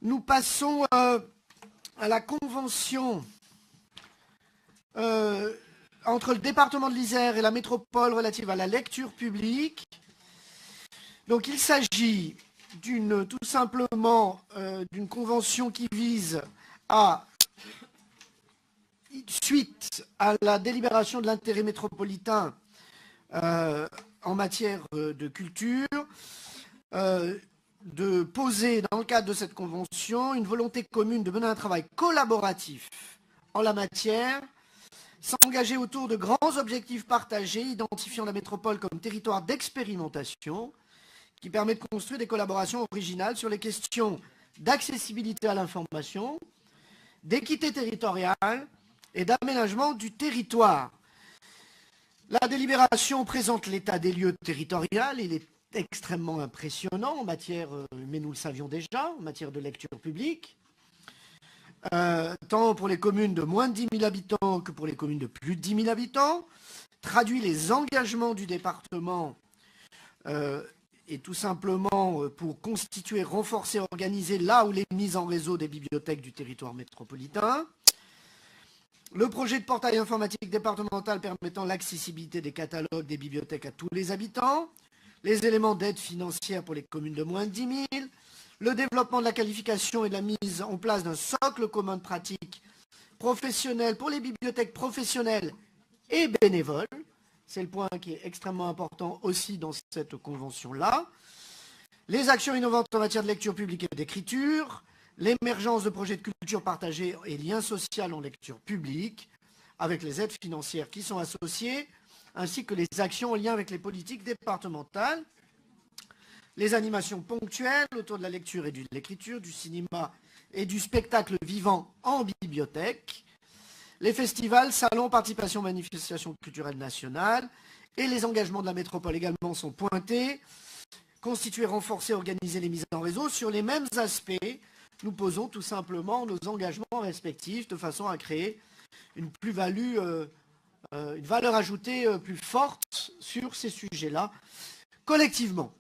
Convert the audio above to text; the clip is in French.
Nous passons à la convention entre le département de l'Isère et la métropole relative à la lecture publique. Donc il s'agit tout simplement d'une convention qui vise à, suite à la délibération de l'intérêt métropolitain en matière de culture, de poser dans le cadre de cette convention une volonté commune de mener un travail collaboratif en la matière, s'engager autour de grands objectifs partagés, identifiant la métropole comme territoire d'expérimentation, qui permet de construire des collaborations originales sur les questions d'accessibilité à l'information, d'équité territoriale et d'aménagement du territoire. La délibération présente l'état des lieux territorial. Il est extrêmement impressionnant en matière, mais nous le savions déjà, en matière de lecture publique, tant pour les communes de moins de 10 000 habitants que pour les communes de plus de 10 000 habitants, traduit les engagements du département et tout simplement pour constituer, renforcer, organiser là où les mises en réseau des bibliothèques du territoire métropolitain. Le projet de portail informatique départemental permettant l'accessibilité des catalogues des bibliothèques à tous les habitants, les éléments d'aide financière pour les communes de moins de 10 000, le développement de la qualification et de la mise en place d'un socle commun de pratiques professionnelles pour les bibliothèques professionnelles et bénévoles. C'est le point qui est extrêmement important aussi dans cette convention-là. Les actions innovantes en matière de lecture publique et d'écriture, l'émergence de projets de culture partagée et liens sociaux en lecture publique, avec les aides financières qui sont associées, ainsi que les actions en lien avec les politiques départementales, les animations ponctuelles autour de la lecture et de l'écriture, du cinéma et du spectacle vivant en bibliothèque, les festivals, salons, participations, manifestations culturelles nationales et les engagements de la métropole également sont pointés. Constituer, renforcer, organiser les mises en réseau sur les mêmes aspects. Nous posons tout simplement nos engagements respectifs de façon à créer une plus-value, une valeur ajoutée plus forte sur ces sujets-là, collectivement.